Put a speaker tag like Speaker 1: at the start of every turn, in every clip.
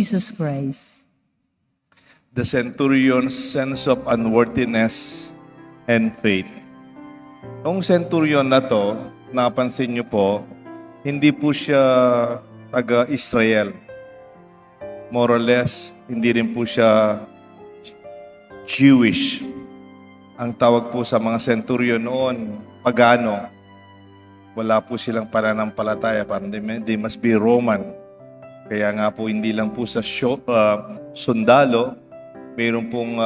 Speaker 1: Jesus Christ.
Speaker 2: The centurion's sense of unworthiness and faith. Ang centurion na to, napansin niyo po, hindi po siya taga-Israel. More or less, hindi rin po siya Jewish. Ang tawag po sa mga centurion noon, pagano. Wala po silang pananampalataya, parang they must be Roman. Kaya nga po hindi lang po sa sundalo, mayroon pong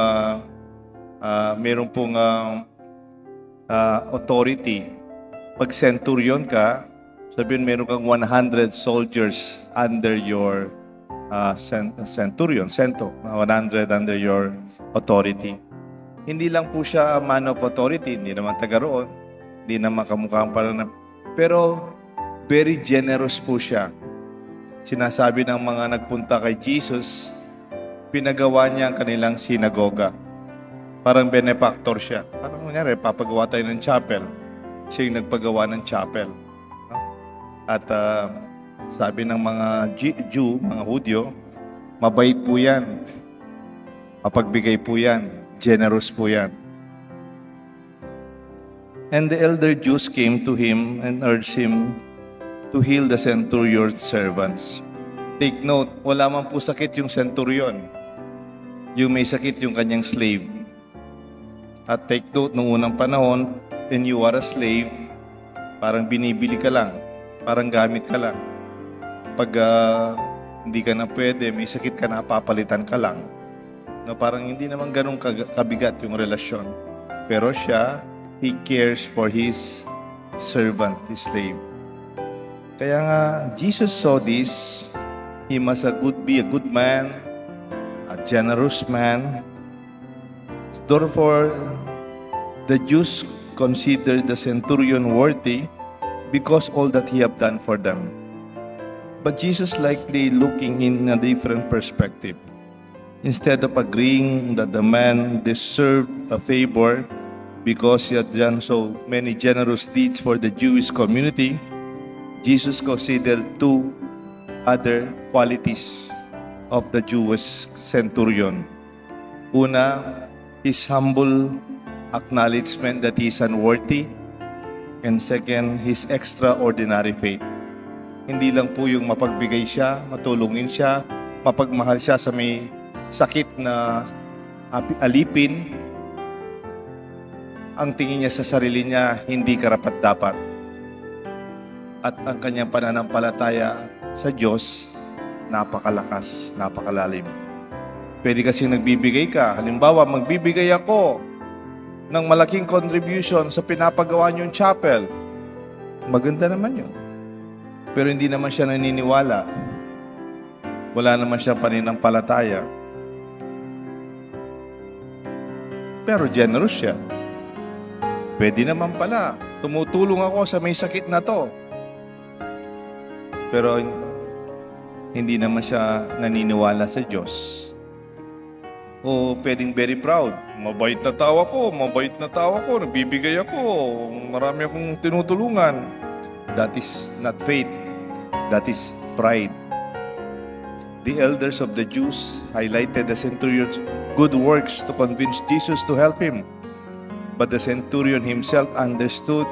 Speaker 2: authority. Pag centurion ka, sabihin meron kang 100 soldiers under your centurion, 100 under your authority. Hindi lang po siya man of authority, hindi naman taga roon, hindi naman kamukha parang, pero very generous po siya. Sinasabi ng mga nagpunta kay Jesus, pinagawa niya ang kanilang sinagoga. Parang benefactor siya. Parang nangyari, papagawa tayo ng chapel. Siya yung nagpagawa ng chapel. At sabi ng mga Jew, mga Hudyo, mabait po yan. Mapagbigay po yan. Generous po yan. And the elder Jews came to him and urged him to heal the centurion's servants. Take note, wala man po sakit yung centurion. Yung may sakit yung kanyang slave. At take note, nung unang panahon, when you are a slave, parang binibili ka lang. Parang gamit ka lang. Pag hindi ka na pwede, may sakit ka na, papalitan ka lang. No, parang hindi naman ganun kabigat yung relasyon. Pero siya, he cares for his servant, his slave. Kaya nga, Jesus saw this. He must be a good man, a generous man. Therefore, the Jews considered the centurion worthy because all that he have done for them. But Jesus likely looking in a different perspective. Instead of agreeing that the man deserved a favor because he had done so many generous deeds for the Jewish community, Jesus considered two other qualities of the Jewish centurion. Una, his humble acknowledgement that he is unworthy. And second, his extraordinary faith. Hindi lang po yung mapagbigay siya, matulungin siya, mapagmahal siya sa may sakit na alipin. Ang tingin niya sa sarili niya, hindi karapat-dapat. At ang kanyang pananampalataya sa Diyos, napakalakas, napakalalim. Pwede kasi nagbibigay ka. Halimbawa, magbibigay ako ng malaking contribution sa pinapagawa niyong chapel. Maganda naman yun. Pero hindi naman siya naniniwala. Wala naman siya pananampalataya. Pero generous siya. Pwede naman pala. Tumutulong ako sa may sakit na to. Pero hindi naman siya naniniwala sa Diyos. O pwedeng very proud. Mabait na tao ako, nagbibigay ako, marami akong tinutulungan. That is not faith. That is pride. The elders of the Jews highlighted the centurion's good works to convince Jesus to help him. But the centurion himself understood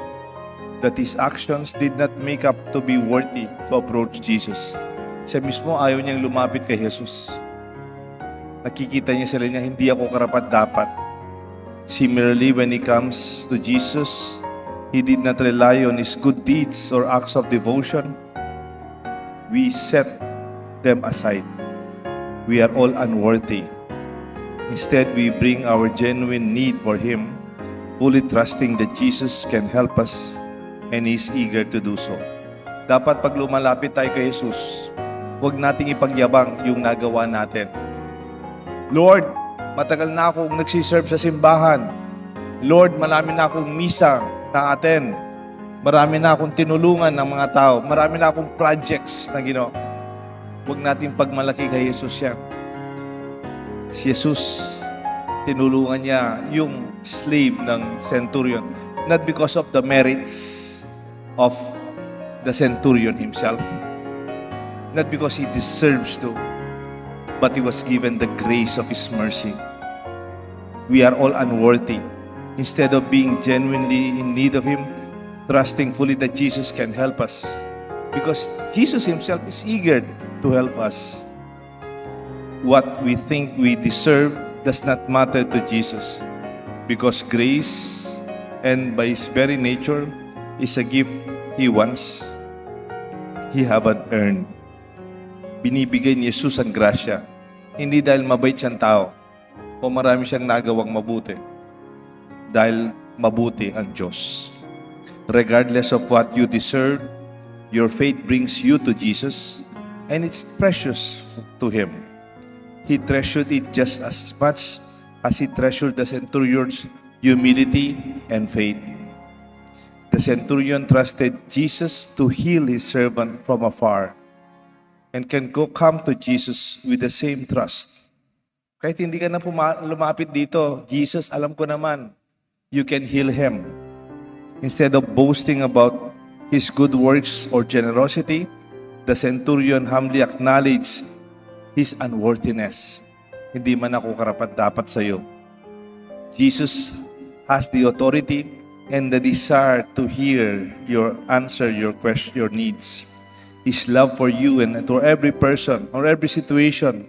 Speaker 2: that his actions did not make up to be worthy to approach Jesus. Siya mismo ayaw niyang lumapit kay Jesus. Nakikita niya sa niya, hindi ako karapat-dapat. Similarly, when he comes to Jesus, he did not rely on his good deeds or acts of devotion. We set them aside. We are all unworthy. Instead, we bring our genuine need for him, fully trusting that Jesus can help us and He is eager to do so. Dapat pag lumalapit tayo kay Jesus, huwag nating ipagyabang yung nagawa natin. Lord, matagal na akong nagsiserve sa simbahan. Lord, marami na akong misa na attend. Marami na akong tinulungan ng mga tao. Marami na akong projects na ginawa. Huwag natin pagmalaki kay Jesus yan. Si Jesus, tinulungan niya yung slave ng centurion. Not because of the merits of the centurion himself. Not because he deserves to. but he was given the grace of his mercy. We are all unworthy. Instead of being genuinely in need of him, trusting fully that Jesus can help us, because Jesus himself is eager to help us. What we think we deserve does not matter to Jesus, because grace, and by his very nature, is a gift he wants. He haven't earned. Binibigay ni Jesus ang grasya, hindi dahil mabait siyang tao o marami siyang nagawang mabuti, dahil mabuti ang Diyos. Regardless of what you deserve, your faith brings you to Jesus, and it's precious to him. He treasured it just as much as he treasured the centurion's humility and faith. The centurion trusted Jesus to heal his servant from afar, and can come to Jesus with the same trust. Kahit hindi ka na lumapit dito, Jesus, alam ko naman, you can heal him. Instead of boasting about his good works or generosity, the centurion humbly acknowledged his unworthiness. Hindi man ako karapat-dapat sa iyo. Jesus has the authority and the desire to hear your answer, your question, your needs. His love for you and to every person or every situation,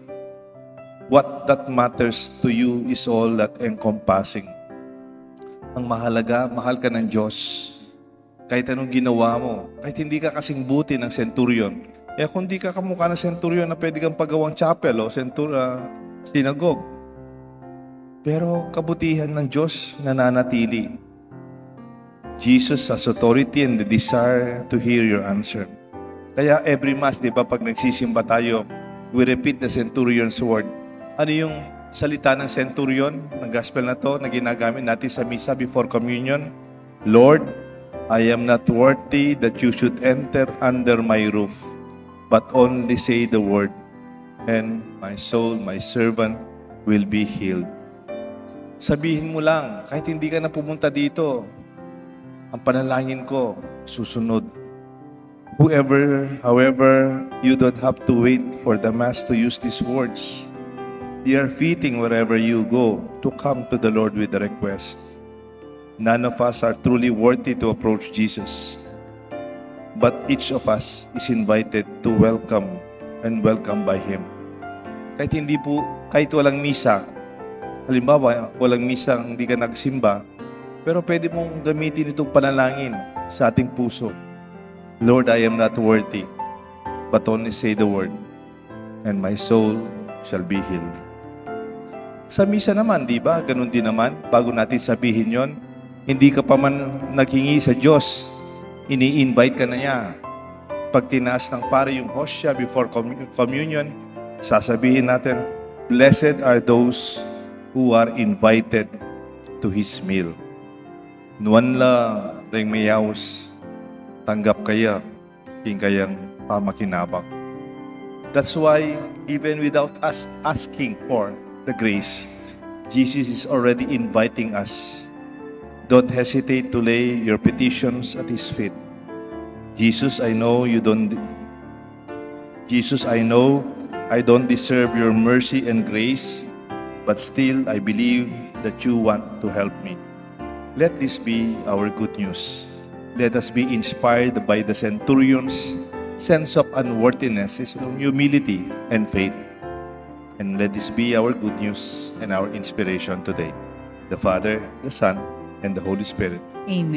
Speaker 2: what that matters to you is all that encompassing. Ang mahalaga, mahal ka ng Diyos. Kahit anong ginawa mo, kahit hindi ka kasing buti ng centurion. Kung hindi ka kamukha ng centurion na pwede kang pagawang chapel o synagogue. Pero kabutihan ng Diyos nananatili. Jesus has authority and the desire to hear your answer. Kaya every Mass, di ba, pag nagsisimba tayo, we repeat the centurion's word. Ano yung salita ng centurion, ng gospel na to, na ginagamit natin sa misa before communion? Lord, I am not worthy that you should enter under my roof, but only say the word, and my soul, my servant, will be healed. Sabihin mo lang, kahit hindi ka na pumunta dito, ang panalangin ko, susunod. However, you don't have to wait for the Mass to use these words. They are fitting wherever you go to come to the Lord with a request. None of us are truly worthy to approach Jesus, but each of us is invited to welcome and welcome by Him. Kahit walang misa, halimbawa, walang misa, hindi ka nagsimba, pero pwede mong gamitin itong panalangin sa ating puso. Lord, I am not worthy, but only say the word, and my soul shall be healed. Sa misa naman, di ba? Ganun din naman. Bago natin sabihin yon, hindi ka pa man naghingi sa Diyos, ini-invite ka na niya. Pag tinaas ng pare yung hostia before communion, sasabihin natin, blessed are those who are invited to His meal. Nuanla ring mayaws, tanggap kaya, king kayang pamakinabang. That's why, even without us asking for the grace, Jesus is already inviting us. Don't hesitate to lay your petitions at His feet. Jesus, I know I don't deserve your mercy and grace, but still I believe that you want to help me. Let this be our good news. Let us be inspired by the centurion's sense of unworthiness, his humility and faith. And let this be our good news and our inspiration today. The Father, the Son, and the Holy Spirit.
Speaker 1: Amen.